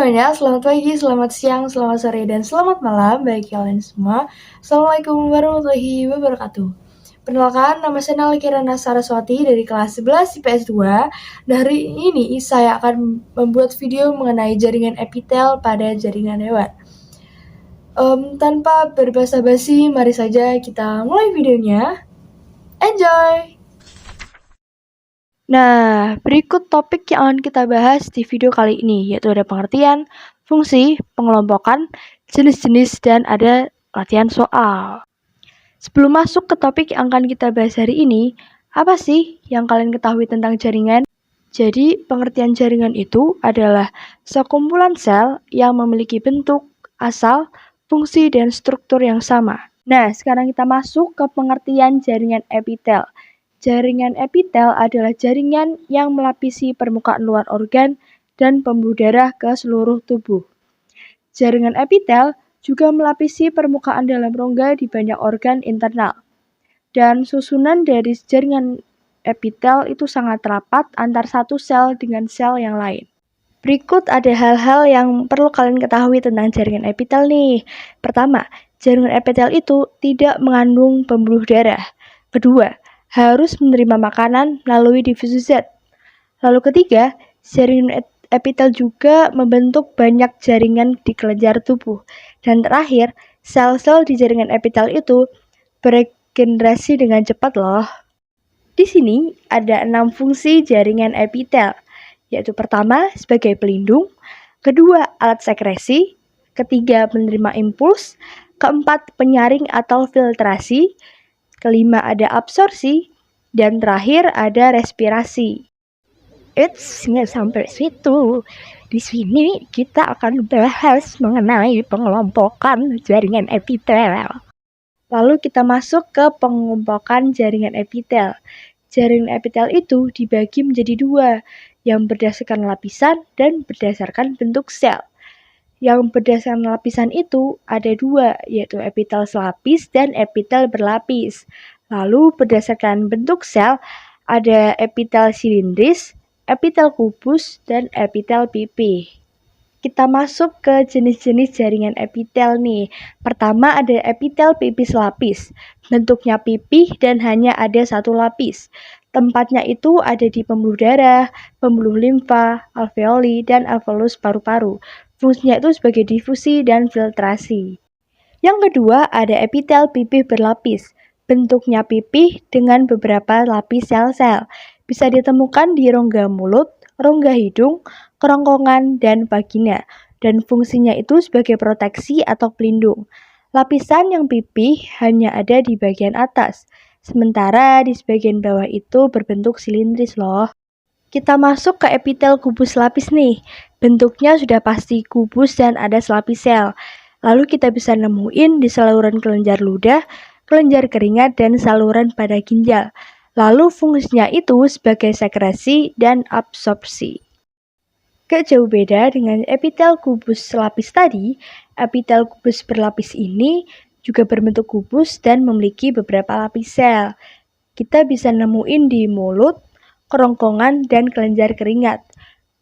semuanya, selamat pagi, selamat siang, selamat sore, dan selamat malam bagi kalian semua. Assalamualaikum warahmatullahi wabarakatuh. Perkenalkan, nama saya Kirana Saraswati dari kelas 11 IPS 2. Dan hari ini saya akan membuat video mengenai jaringan epitel pada jaringan hewan. Tanpa berbasa-basi, mari saja kita mulai videonya. Enjoy! Nah, berikut topik yang akan kita bahas di video kali ini, yaitu ada pengertian, fungsi, pengelompokan, jenis-jenis, dan ada latihan soal. Sebelum masuk ke topik yang akan kita bahas hari ini, apa sih yang kalian ketahui tentang jaringan? Jadi, pengertian jaringan itu adalah sekumpulan sel yang memiliki bentuk, asal, fungsi, dan struktur yang sama. Nah, sekarang kita masuk ke pengertian jaringan epitel. Jaringan epitel adalah jaringan yang melapisi permukaan luar organ dan pembuluh darah ke seluruh tubuh. Jaringan epitel juga melapisi permukaan dalam rongga di banyak organ internal. Dan susunan dari jaringan epitel itu sangat rapat antar satu sel dengan sel yang lain. Berikut ada hal-hal yang perlu kalian ketahui tentang jaringan epitel nih. Pertama, jaringan epitel itu tidak mengandung pembuluh darah. Kedua, harus menerima makanan melalui difusi zat. Lalu ketiga, jaringan epitel juga membentuk banyak jaringan di kelenjar tubuh. Dan terakhir, sel-sel di jaringan epitel itu beregenerasi dengan cepat loh. Di sini ada 6 fungsi jaringan epitel, yaitu pertama sebagai pelindung, kedua alat sekresi, ketiga penerima impuls, keempat penyaring atau filtrasi, kelima ada absorpsi, dan terakhir ada respirasi. Nggak sampai situ. Di sini kita akan bahas mengenai pengelompokan jaringan epitel. Lalu kita masuk ke pengelompokan jaringan epitel. Jaringan epitel itu dibagi menjadi dua, yang berdasarkan lapisan dan berdasarkan bentuk sel. Yang berdasarkan lapisan itu ada dua, yaitu epitel selapis dan epitel berlapis. Lalu berdasarkan bentuk sel, ada epitel silindris, epitel kubus, dan epitel pipih. Kita masuk ke jenis-jenis jaringan epitel nih. Pertama ada epitel pipih selapis. Bentuknya pipih dan hanya ada satu lapis. Tempatnya itu ada di pembuluh darah, pembuluh limfa, alveoli, dan alveolus paru-paru. Fungsinya itu sebagai difusi dan filtrasi. Yang kedua ada epitel pipih berlapis. Bentuknya pipih dengan beberapa lapis sel-sel. Bisa ditemukan di rongga mulut, rongga hidung, kerongkongan, dan vagina. Dan fungsinya itu sebagai proteksi atau pelindung. Lapisan yang pipih hanya ada di bagian atas, sementara di bagian bawah itu berbentuk silindris loh. Kita masuk ke epitel kubus lapis nih. Bentuknya sudah pasti kubus dan ada selapis sel. Lalu kita bisa nemuin di saluran kelenjar ludah, kelenjar keringat, dan saluran pada ginjal. Lalu fungsinya itu sebagai sekresi dan absorpsi. Gak jauh beda dengan epitel kubus lapis tadi, epitel kubus berlapis ini juga berbentuk kubus dan memiliki beberapa lapis sel. Kita bisa nemuin di mulut, kerongkongan, dan kelenjar keringat,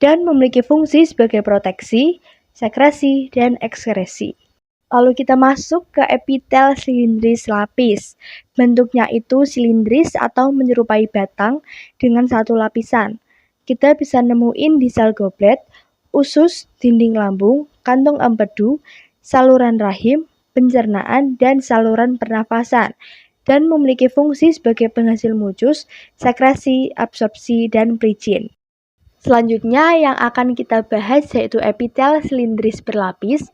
dan memiliki fungsi sebagai proteksi, sekresi, dan ekskresi. Lalu kita masuk ke epitel silindris lapis. Bentuknya itu silindris atau menyerupai batang dengan satu lapisan. Kita bisa nemuin di sel goblet, usus, dinding lambung, kantong empedu, saluran rahim, pencernaan, dan saluran pernafasan. Dan memiliki fungsi sebagai penghasil mucus, sekresi, absorpsi, dan pelicin. Selanjutnya yang akan kita bahas yaitu epitel silindris berlapis,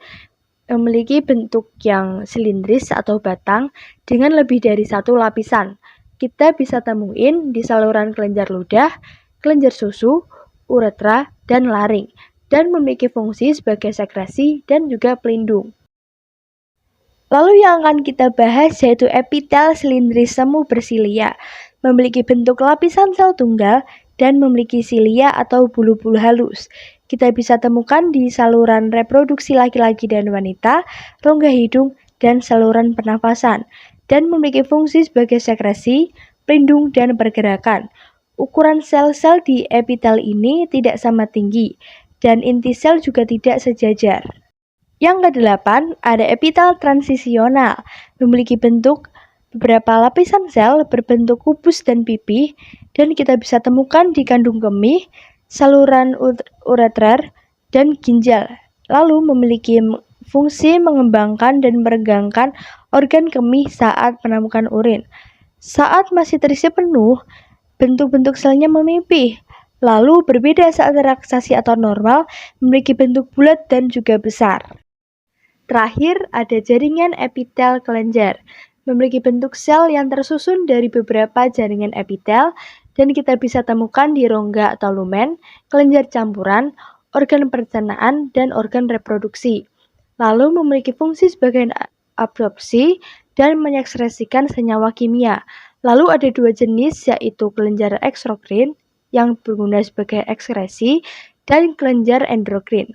memiliki bentuk yang silindris atau batang dengan lebih dari satu lapisan. Kita bisa temuin di saluran kelenjar ludah, kelenjar susu, uretra, dan laring, dan memiliki fungsi sebagai sekresi dan juga pelindung. Lalu yang akan kita bahas yaitu epitel silindris semu bersilia, memiliki bentuk lapisan sel tunggal dan memiliki silia atau bulu-bulu halus. Kita bisa temukan di saluran reproduksi laki-laki dan wanita, rongga hidung, dan saluran pernafasan, dan memiliki fungsi sebagai sekresi, pelindung, dan pergerakan. Ukuran sel-sel di epitel ini tidak sama tinggi, dan inti sel juga tidak sejajar. Yang kedelapan, ada epitel transisional, memiliki bentuk beberapa lapisan sel berbentuk kubus dan pipih, dan kita bisa temukan di kandung kemih, saluran ureter, dan ginjal. Lalu memiliki fungsi mengembangkan dan meregangkan organ kemih saat menemukan urin. Saat masih terisi penuh, bentuk-bentuk selnya memipih. Lalu berbeda saat relaksasi atau normal, memiliki bentuk bulat dan juga besar. Terakhir, ada jaringan epitel kelenjar, memiliki bentuk sel yang tersusun dari beberapa jaringan epitel, dan kita bisa temukan di rongga atau lumen, kelenjar campuran, organ pencernaan, dan organ reproduksi. Lalu memiliki fungsi sebagai absorpsi dan mengekspresikan senyawa kimia. Lalu ada dua jenis, yaitu kelenjar eksokrin yang berguna sebagai ekskresi dan kelenjar endokrin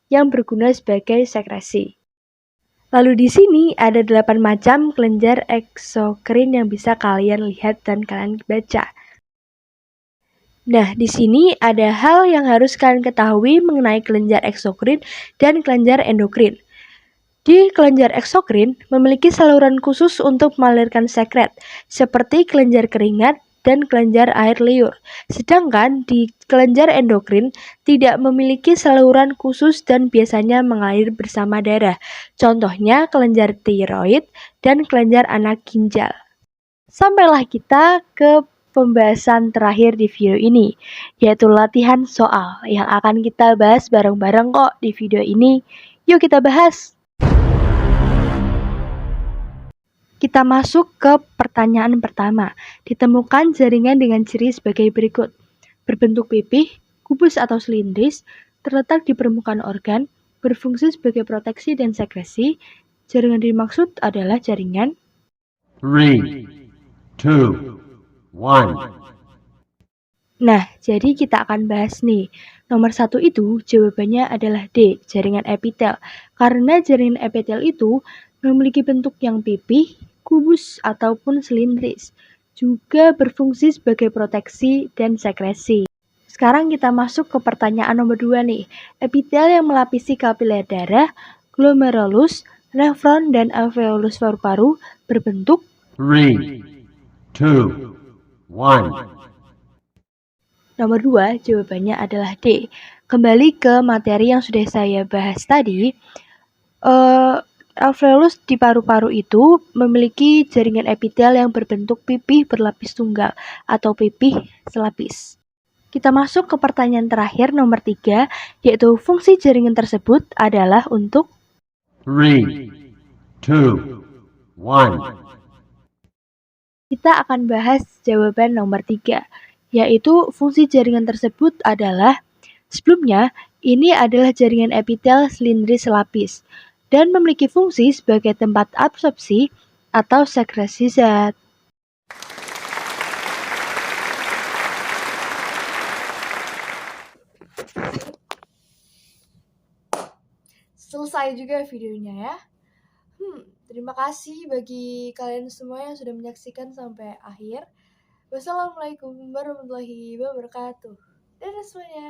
yang berguna sebagai sekresi. Lalu di sini ada 8 macam kelenjar eksokrin yang bisa kalian lihat dan kalian baca. Nah, di sini ada hal yang harus kalian ketahui mengenai kelenjar eksokrin dan kelenjar endokrin. Di kelenjar eksokrin memiliki saluran khusus untuk mengalirkan sekret, seperti kelenjar keringat dan kelenjar air liur. Sedangkan di kelenjar endokrin tidak memiliki saluran khusus dan biasanya mengalir bersama darah. Contohnya kelenjar tiroid dan kelenjar anak ginjal. Sampailah kita ke pembahasan terakhir di video ini, yaitu latihan soal yang akan kita bahas bareng-bareng kok di video ini. Yuk kita bahas! Kita masuk ke pertanyaan pertama. Ditemukan jaringan dengan ciri sebagai berikut. Berbentuk pipih, kubus atau silindris, terletak di permukaan organ, berfungsi sebagai proteksi dan sekresi. Jaringan dimaksud adalah jaringan 3, 2, 1. Nah, jadi kita akan bahas nih. Nomor 1 itu jawabannya adalah D, jaringan epitel. Karena jaringan epitel itu memiliki bentuk yang pipih, kubus, ataupun silindris. Juga berfungsi sebagai proteksi dan sekresi. Sekarang kita masuk ke pertanyaan nomor 2 nih. Epitel yang melapisi kapiler darah, glomerulus, nefron, dan alveolus paru-paru berbentuk 3, 2, 1. Nomor 2, jawabannya adalah D. Kembali ke materi yang sudah saya bahas tadi, alveolus di paru-paru itu memiliki jaringan epitel yang berbentuk pipih berlapis tunggal atau pipih selapis. Kita masuk ke pertanyaan terakhir nomor 3, yaitu fungsi jaringan tersebut adalah untuk 3, 2, 1. Kita akan bahas jawaban nomor 3, yaitu fungsi jaringan tersebut adalah sebelumnya ini adalah jaringan epitel silindris selapis dan memiliki fungsi sebagai tempat absorpsi atau sekresi zat. Selesai juga videonya ya. Terima kasih bagi kalian semua yang sudah menyaksikan sampai akhir. Wassalamualaikum warahmatullahi wabarakatuh. Dadah semuanya.